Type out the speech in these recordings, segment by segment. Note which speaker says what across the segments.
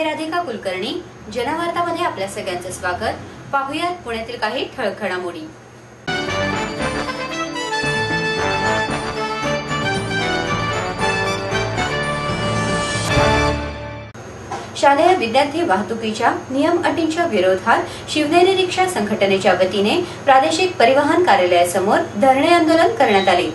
Speaker 1: मी राधिका कुलकर्णी. जनवार्तामध्ये आपल्या सगळ्यांचं स्वागत. पाहुयात पुण्यातील काही ठळक घडामोडी. शालेय विद्यार्थी वाहतुकीच्या नियम अटींच्या विरोधात शिवनेरी रिक्षा संघटनेच्या वतीने प्रादेशिक परिवहन कार्यालयासमोर धरणे आंदोलन करण्यात आले.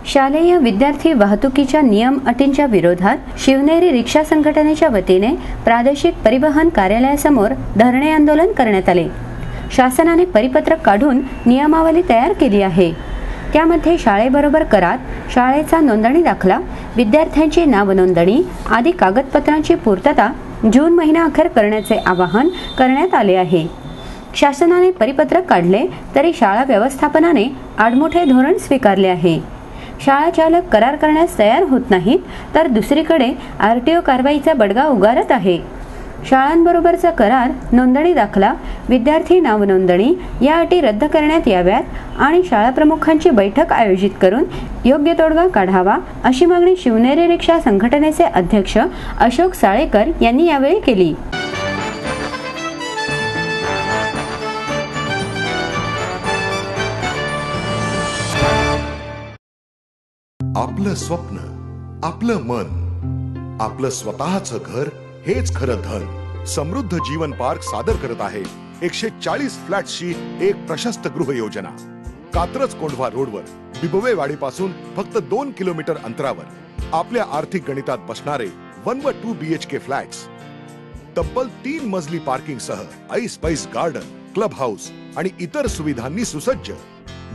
Speaker 1: शालेय विद्यार्थी वाहतुकीच्या नियम अटींच्या विरोधात शिवनेरी रिक्षा संघटनेच्या वतीने प्रादेशिक परिवहन कार्यालयासमोर धरणे आंदोलन करण्यात आले. शासनाने परिपत्रक काढून नियमावली तयार केली आहे. त्यामध्ये शाळेबरोबर करार, शाळेचा नोंदणी दाखला, विद्यार्थ्यांची नाव नोंदणी आदी कागदपत्रांची पूर्तता जून महिन्याअखेर करण्याचे आवाहन करण्यात आले आहे. शासनाने परिपत्रक काढले तरी शाळा व्यवस्थापनाने आडमुठे धोरण स्वीकारले आहे. शाळा चालक करार करण्यास तयार होत नाहीत तर दुसरीकडे आरटीओ कारवाईचा बडगा उगारत आहे. शाळांबरोबरचा करार, नोंदणी दाखला, विद्यार्थी नाव नोंदणी या अटी रद्द करण्यात याव्यात आणि शाळा प्रमुखांची बैठक आयोजित करून योग्य तोडगा काढावा अशी मागणी शिवनेरी रिक्षा संघटनेचे अध्यक्ष अशोक साळेकर यांनी यावेळी केली.
Speaker 2: आपलं स्वप्न, आपलं मन, आपलं स्वतःचं घर हेच खरं धन. समृद्ध जीवन पार्क सादर करत आहे 140 फ्लॅट्सची एक प्रशस्त गृह योजना. कात्रज कोंढवा रोडवर बिबवेवाडी पासून फक्त 2 किलोमीटर अंतरावर आपल्या आर्थिक गणितात बसणारे 1 व 2 BHK फ्लॅट्स. तब्बल 3 मजली पार्किंग सह ऐस पैस गार्डन, क्लब हाऊस आणि इतर सुविधांनी सुसज्ज.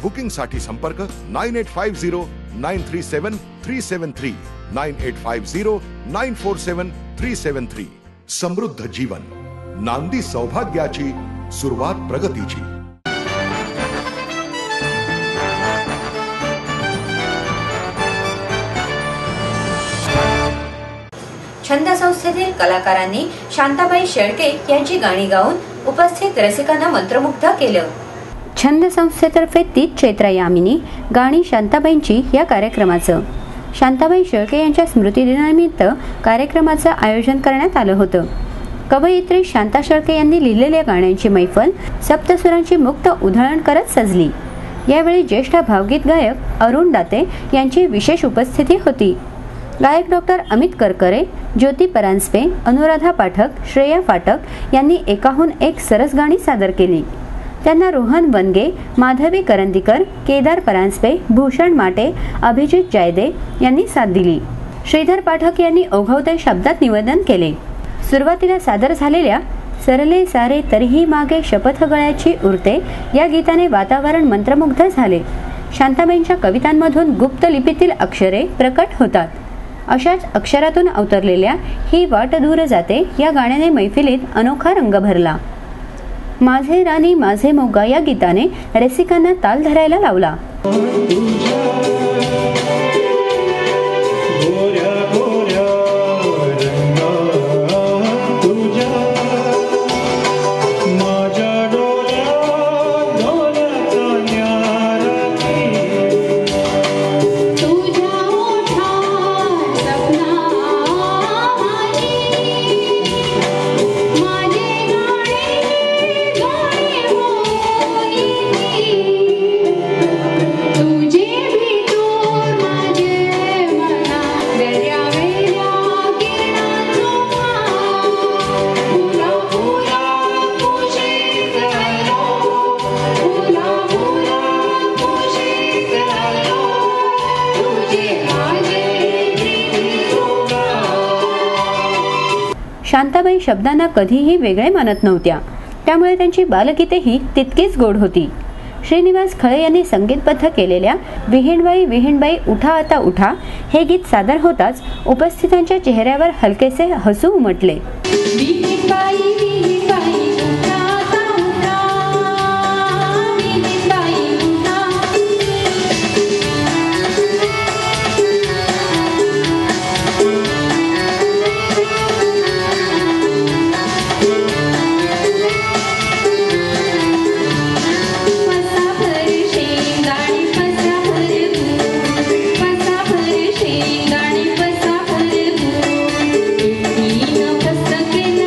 Speaker 2: बुकिंग साठी संपर्क 9850937373 9850947373. समृद्ध जीवन, नांदी सौभाग्याची, सुरुवात प्रगतीची.
Speaker 1: छंद संस्थेतील कलाकारांनी शांताबाई शेळके यांची गाणी गाऊन उपस्थित रसिकांना मंत्रमुग्ध केलं. छंद संस्थेतर्फे 30 चैत्र यामिनी गाणी शांताबाईंची या कार्यक्रमाचं शांताबाई शेळके यांच्या स्मृतिदिनानिमित्त कार्यक्रमाचं आयोजन करण्यात आलं होतं. कवयित्री शांता शेळके यांनी लिहिलेल्या गाण्यांची मैफल सप्तसुरांची मुक्त उधळण करत सजली. यावेळी ज्येष्ठ भावगीत गायक अरुण दाते यांची विशेष उपस्थिती होती. गायक डॉक्टर अमित करकरे, ज्योती परांजपे, अनुराधा पाठक, श्रेया फाटक यांनी एकाहून एक सरस गाणी सादर केली. त्यांना रोहन वनगे, माधवी करंदीकर, केदार परांजपे, भूषण माटे, अभिजित जायदे यांनी साथ दिली. श्रीधर पाठक यांनी ओघवते शब्दात निवेदन केले. सुरुवातीला सादर झालेल्या सरले सारे तरीही मागे शपथ गळ्याची उरते या गीताने वातावरण मंत्रमुग्ध झाले. शांताबाईंच्या कवितांमधून गुप्त लिपीतील अक्षरे प्रकट होतात. अशाच अक्षरातून अवतरलेल्या ही वाट दूर जाते या गाण्याने मैफिलीत अनोखा रंग भरला. माझे राणी माझे मोगा या गीताने रसिकांना ताल धरायला लावला. शांताबाई शब्दांना कधीही वेगळे मानत नव्हत्या. त्यामुळे त्यांची बालगीतेही तितकीच गोड होती. श्रीनिवास खळे यांनी संगीतबद्ध केलेल्या विहीणबाई विहीणबाई उठा आता उठा हे गीत सादर होताच उपस्थितांच्या चेहऱ्यावर हलकेसे हसू उमटले.
Speaker 3: केलं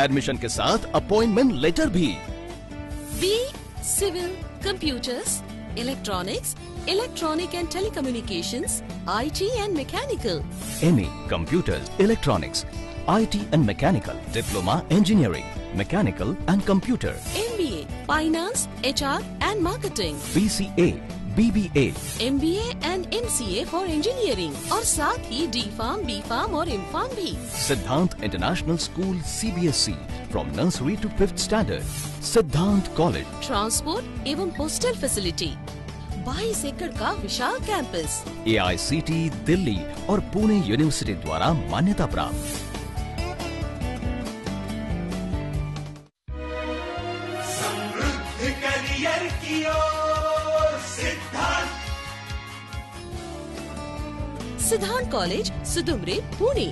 Speaker 3: एडमिशन के साथ अपॉइंटमेंट लेटर भी।
Speaker 4: B civil, computers, electronics, electronic and telecommunications, IT and mechanical.
Speaker 3: MA computers, electronics, IT and mechanical, diploma engineering, mechanical and computer.
Speaker 4: MBA finance, HR and marketing.
Speaker 3: BCA, BBA,
Speaker 4: MBA and MCA for engineering और साथ ही D.Pharm, B.Pharm और M.Pharm भी।
Speaker 3: Siddhant international school CBSE from nursery to 5th standard. Siddhant college.
Speaker 4: Transport एवं hostel facility. 22 एकड़ का विशाल campus.
Speaker 3: AICT Delhi और Pune university द्वारा मान्यता प्राप्त।
Speaker 5: समृद्ध करियर की ओर
Speaker 4: सिद्धांत कॉलेज, सुदुमरे, पुणे।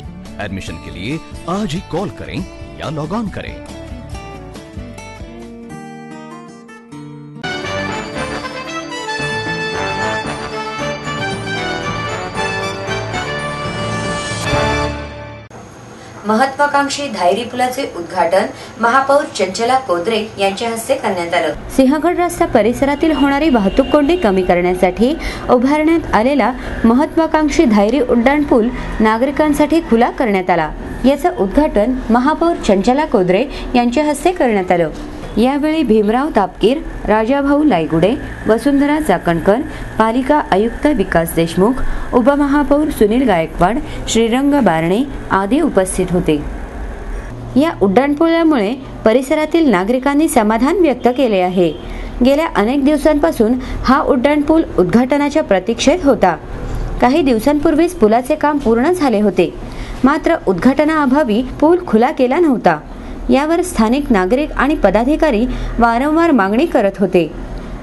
Speaker 3: एडमिशन के लिए आज ही कॉल करें या लॉग ऑन करें।
Speaker 1: महत्वाकांक्षी धायरी पुलाचे उद्घाटन महापौर चंचला कोदरे यांच्या हस्ते करण्यात आलं। सिंहगड रस्ता परिसरातील होणारी वाहतूक कोंडी कमी करण्यासाठी उभारण्यात आलेला महत्वाकांक्षी धायरी उड्डाणपूल नागरिकांसाठी खुला करण्यात आला। याचं उद्घाटन महापौर चंचला कोदरे यांच्या हस्ते करण्यात आलं। यावेळी भीमराव तापकीर, राजाभाऊ लायगुडे, वसुंधरा चाकणकर, पालिका आयुक्त विकास देशमुख, उपमहापौर सुनील गायकवाड, श्रीरंग बारणे आदी उपस्थित होते। या उड्डाणपुलामुळे परिसरातील नागरिकांनी समाधान व्यक्त केले आहे। गेल्या अनेक दिवसांपासून हा उड्डाणपूल उद्घाटनाच्या प्रतीक्षेत होता। काही दिवसांपूर्वीच पुलाचे काम पूर्ण झाले होते, मात्र उद्घाटनाअभावी पूल खुला केला नव्हता। यावर स्थानिक नागरिक आणि पदाधिकारी वारंवार मागणी करत होते।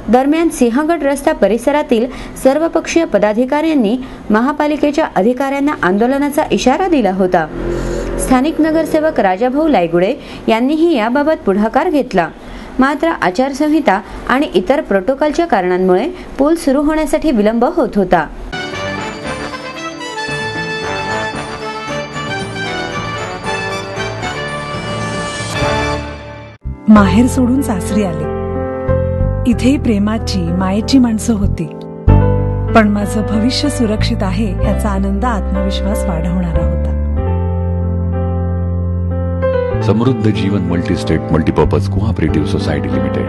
Speaker 1: दरम्यान सिंहगड रस्ता परिसरातील सर्वपक्षीय पदाधिकाऱ्यांनी महापालिकेच्या अधिकाऱ्यांना आंदोलनाचा इशारा दिला होता। स्थानिक नगरसेवक राजाभाऊ लायगुडे यांनीही याबाबत पुढाकार घेतला, मात्र आचारसंहिता आणि इतर प्रोटोकॉलच्या कारणांमुळे पूल सुरू होण्यासाठी विलंब होत होता।
Speaker 6: माहेर सोडून सासरी आले। इथेही प्रेमाची, मायेची माणसं होती, पण माझं भविष्य सुरक्षित आहे याचा आनंद, आत्मविश्वास वाढवणारा होता।
Speaker 7: Samruddha Jeevan multistate multipurpose cooperative society limited.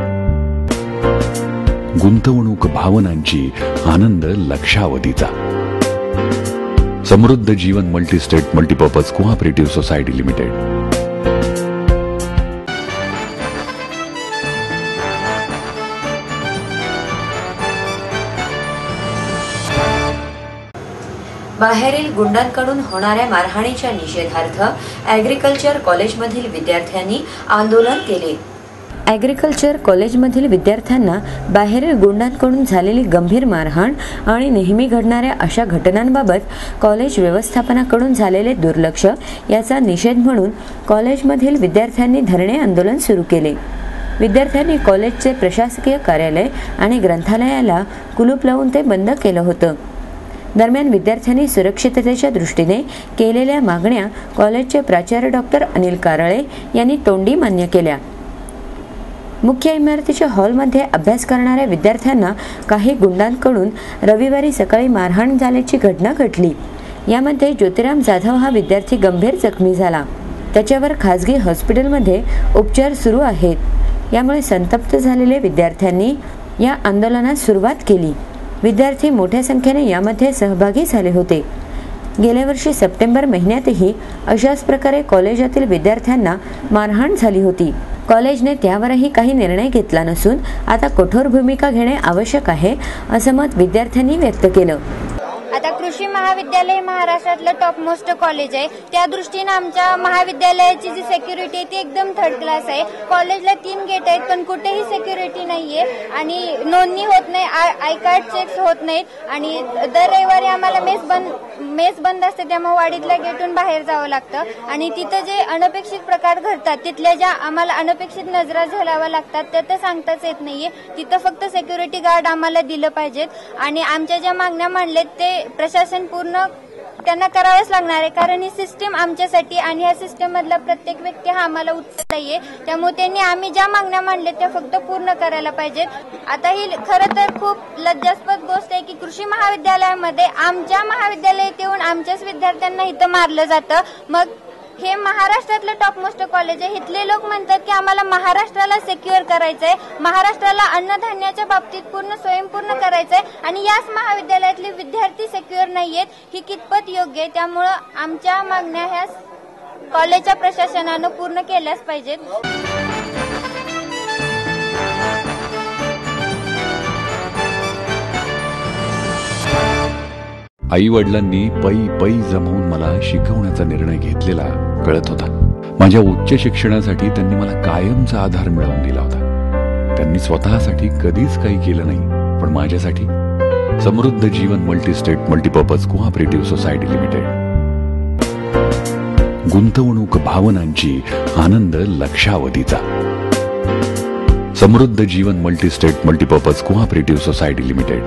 Speaker 7: गुंतवणूक भावनांची, आनंद लक्षावधीचा। Samruddha Jeevan multistate multipurpose cooperative society limited.
Speaker 1: बाहेरील गुंडांकडून होणाऱ्या मारहाणीच्या निषेधार्थ ॲग्रिकल्चर कॉलेजमधील विद्यार्थ्यांनी आंदोलन केले। ॲग्रिकल्चर कॉलेजमधील विद्यार्थ्यांना बाहेरील गुंडांकडून झालेली गंभीर मारहाण आणि नेहमी घडणाऱ्या अशा घटनांबाबत कॉलेज व्यवस्थापनाकडून झालेले दुर्लक्ष याचा निषेध म्हणून कॉलेजमधील विद्यार्थ्यांनी धरणे आंदोलन सुरू केले। विद्यार्थ्यांनी कॉलेजचे प्रशासकीय कार्यालय आणि ग्रंथालयाला कुलूप लावून ते बंद केलं होतं। दरम्यान विद्यार्थ्यांनी सुरक्षिततेच्या दृष्टीने केलेल्या मागण्या कॉलेजचे प्राचार्य डॉक्टर अनिल कारळे यांनी तोंडी मान्य केल्या। मुख्य इमारतीच्या हॉलमध्ये अभ्यास करणाऱ्या विद्यार्थ्यांना काही गुंडांकडून रविवारी सकाळी मारहाण झाल्याची घटना घडली। यामध्ये ज्योतिराम जाधव हा विद्यार्थी गंभीर जखमी झाला। त्याच्यावर खासगी हॉस्पिटलमध्ये उपचार सुरू आहेत। यामुळे संतप्त झालेल्या विद्यार्थ्यांनी या आंदोलनास सुरुवात केली। विद्यार्थी मोठ्या संख्येने यामध्ये सहभागी झाले होते। गेल्या वर्षी सप्टेंबर महिन्यातही अशाच प्रकारे कॉलेजातील विद्यार्थ्यांना मारहाण झाली होती। कॉलेजने त्यावरही काही निर्णय घेतला नसून आता कठोर भूमिका घेणे आवश्यक आहे, असं मत विद्यार्थ्यांनी व्यक्त केलं।
Speaker 8: आता कृषी महाविद्यालय महाराष्ट्रातलं टॉप मोस्ट कॉलेज आहे, त्या दृष्टीने आमच्या महाविद्यालयाची जी सिक्युरिटी आहे ती एकदम थर्ड क्लास आहे। कॉलेजला 3 गेट आहेत, पण कुठेही सिक्युरिटी नाहीये आणि नोंदणी होत नाही, आय कार्ड चेक्स होत नाहीत आणि दर रविवारी आम्हाला मेस बंद असते, त्यामुळे वाडीतल्या गेटून बाहेर जावं लागतं आणि तिथं जे अनपेक्षित प्रकार घडतात, तिथल्या ज्या आम्हाला अनपेक्षित नजरा झेलाव्या लागतात त्या तर सांगताच येत नाहीये। तिथं फक्त सिक्युरिटी गार्ड आम्हाला दिलं पाहिजेत आणि आमच्या ज्या मागण्या मांडल्यात ते प्रशासन पूर्ण त्यांना करावंच लागणार आहे, कारण ही सिस्टीम आमच्यासाठी आणि ह्या सिस्टीम मधला प्रत्येक व्यक्ती हा आम्हाला उत्साही आहे. त्यामुळे त्यांनी आम्ही ज्या मागण्या मांडल्या त्या फक्त पूर्ण करायला पाहिजेत. आता ही खरं तर खूप लज्जास्पद गोष्ट आहे की कृषी महाविद्यालयामध्ये आमच्या महाविद्यालयात येऊन आमच्याच विद्यार्थ्यांना इथं मारलं जातं. मग हे महाराष्ट्रातलं टॉपमोस्ट कॉलेज आहे. इथले लोक म्हणतात की आम्हाला महाराष्ट्राला सिक्युअर करायचंय, महाराष्ट्राला अन्नधान्याच्या बाबतीत पूर्ण स्वयंपूर्ण करायचंय आणि याच महाविद्यालयातले विद्यार्थी सिक्युअर नाहीयेत. ही कितपत योग्य आहे? त्यामुळं आमच्या मागण्या ह्या कॉलेजच्या प्रशासनानं पूर्ण केल्याच पाहिजेत.
Speaker 7: आई वडिलांनी पै जमवून मला शिकवण्याचा निर्णय घेतलेला कळत होता. माझ्या उच्च शिक्षणासाठी त्यांनी मला कायमचा आधार मिळवून दिला होता. त्यांनी स्वतःसाठी कधीच काही केलं नाही, पण माझ्यासाठी Samruddha Jeevan multistate multipurpose cooperative society limited. गुंतवणूक भावनांची, आनंद लक्षावधीचा. Samruddha Jeevan multistate multipurpose cooperative society limited.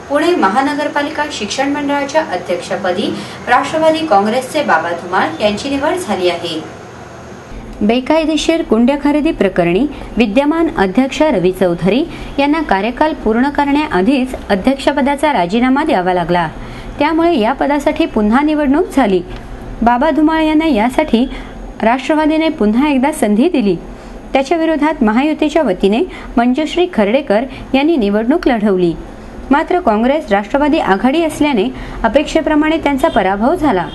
Speaker 1: Pune महानगरपालिका शिक्षण मंडळाच्या अध्यक्षपदी राष्ट्रवादी काँग्रेसचे बाबा धुमाळ यांची निवड झाली आहे. बेकायदेशीर गुंड्या खरेदी प्रकरणी विद्यमान अध्यक्ष रवी चौधरी यांना कार्यकाल पूर्ण करण्याआधीच अध्यक्षपदाचा राजीनामा द्यावा लागला. त्यामुळे या पदासाठी पुन्हा निवडणूक झाली. बाबा धुमाळ यांना यासाठी राष्ट्रवादीने पुन्हा एकदा संधी दिली. त्याच्या विरोधात महायुतीच्या वतीने मंजुश्री खर्डेकर यांनी निवडणूक लढवली. मात्र काँग्रेस राष्ट्रवादी आघाडी असल्याने अपेक्षेप्रमाणे त्यांचा पराभव झाला.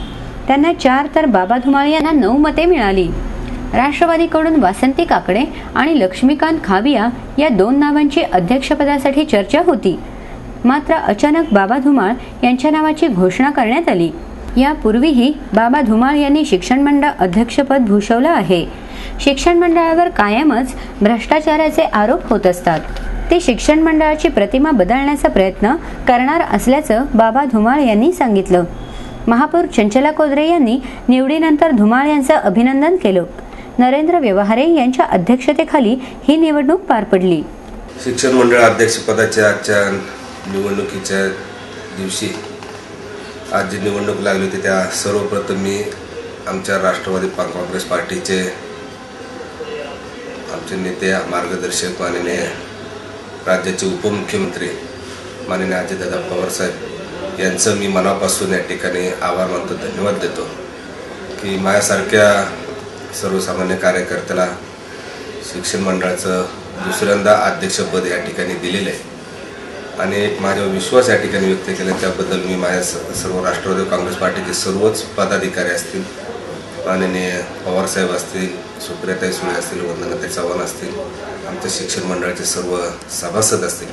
Speaker 1: त्यांना 4 तर बाबा धुमाळ यांना 9 मते मिळाली. राष्ट्रवादीकडून वासंती काकडे आणि लक्ष्मीकांत खाविया या 2 नावांची अध्यक्षपदासाठी चर्चा होती. मात्र अचानक बाबा धुमाळ यांच्या नावाची घोषणा करण्यात आली. यापूर्वीही बाबा धुमाळ यांनी शिक्षण मंडळ अध्यक्षपद भूषवलं आहे. शिक्षण मंडळावर कायमच भ्रष्टाचाराचे आरोप होत असतात. ते शिक्षण मंडळाची प्रतिमा बदलण्याचा प्रयत्न करणार असल्याचं बाबा धुमाळ यांनी सांगितलं. महापौर चंचला कोदरे यांनी निवडीनंतर धुमाळ यांचं अभिनंदन केलं. नरेंद्र व्यवहारे यांच्या अध्यक्षतेखाली ही निवडणूक पार पडली.
Speaker 9: शिक्षण मंडळ अध्यक्षपदाच्या आजच्या निवडणुकीच्या दिवशी आज जी निवडणूक लागली होती त्या सर्वप्रथम मी आमच्या राष्ट्रवादी काँग्रेस पार्टीचे आमचे नेते मार्गदर्शक माननीय राज्याचे उपमुख्यमंत्री माननीय अजितदादा पवार साहेब यांचं मी मनापासून या ठिकाणी आभार मानतो, धन्यवाद देतो की माझ्यासारख्या सर्वसामान्य कार्यकर्त्याला शिक्षण मंडळाचं दुसऱ्यांदा अध्यक्षपद या ठिकाणी दिलेलं आहे आणि एक माझा विश्वास या ठिकाणी व्यक्त केला. त्याबद्दल मी माझ्या सर्व राष्ट्रवादी काँग्रेस पार्टीचे सर्वच पदाधिकारी असतील, माननीय पवारसाहेब असतील, सुप्रियाताई सुळे असतील, वंदनाताई चव्हाण असतील, आमच्या शिक्षण मंडळाचे सर्व सभासद असतील,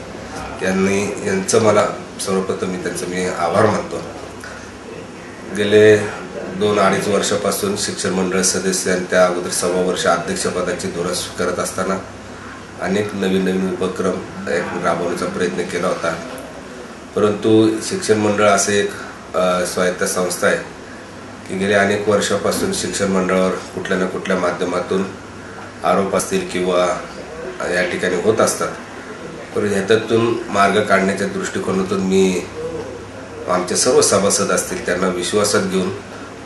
Speaker 9: यांचं मला सर्वप्रथम मी आभार मानतो. गेले 2-2.5 वर्षापासून शिक्षण मंडळ सदस्य आणि त्या अगोदर 6 वर्ष अध्यक्षपदाची धुरा करत असताना अनेक नवीन उपक्रम राबवण्याचा प्रयत्न केला होता. परंतु शिक्षण मंडळ असे एक स्वायत्त संस्था आहे की गेल्या अनेक वर्षापासून शिक्षण मंडळावर कुठल्या ना कुठल्या माध्यमातून आरोप असतील किंवा या ठिकाणी होत असतात. परंतु ह्याच्यातून मार्ग काढण्याच्या दृष्टिकोनातून मी आमचे सर्व सभासद असतील त्यांना विश्वासात घेऊन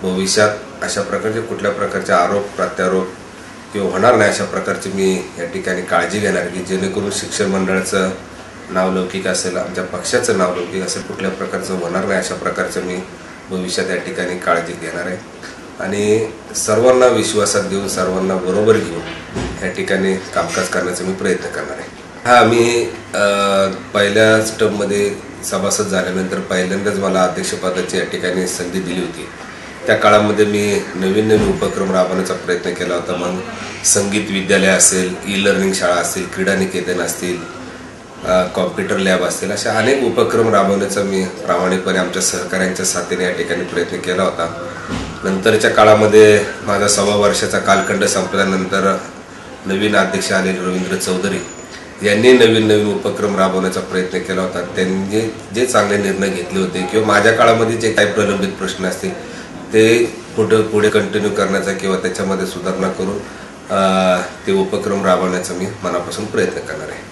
Speaker 9: भविष्यात अशा प्रकारचे कुठल्या प्रकारचे आरोप प्रत्यारोप किंवा होणार नाही अशा प्रकारची मी या ठिकाणी काळजी घेणार की जेणेकरून शिक्षण मंडळाचं नावलौकिक असेल, आमच्या पक्षाचं नावलौकिक असेल, कुठल्या प्रकारचं होणार नाही अशा प्रकारचं मी भविष्यात या ठिकाणी काळजी घेणार आहे आणि सर्वांना विश्वासात घेऊन सर्वांना बरोबर घेऊन या ठिकाणी कामकाज करण्याचा मी प्रयत्न करणार आहे. मी पहिल्या टर्ममध्ये सभासद झाल्यानंतर पहिल्यांदाच मला अध्यक्षपदाची या ठिकाणी संधी दिली होती. त्या काळामध्ये मी नवीन उपक्रम राबवण्याचा प्रयत्न केला होता. मग संगीत विद्यालय असेल, ई लर्निंग शाळा असतील, क्रीडा निकेतन असतील, कॉम्प्युटर लॅब असतील, अशा अनेक उपक्रम राबवण्याचा मी प्रामाणिकपणे आमच्या सहकाऱ्यांच्या साथीने या ठिकाणी प्रयत्न केला होता. नंतरच्या काळामध्ये माझा 6 वर्षाचा कालखंड संपल्यानंतर नवीन अध्यक्ष आले रवींद्र चौधरी यांनी नवीन उपक्रम राबवण्याचा प्रयत्न केला होता. त्यांनी जे चांगले निर्णय घेतले होते किंवा माझ्या काळामध्ये जे काही प्रलंबित प्रश्न असतील ते पुढे कंटिन्यू करण्याचा किंवा त्याच्यामध्ये सुधारणा करून ते उपक्रम राबवण्याचा मी मनापासून प्रयत्न करणार आहे.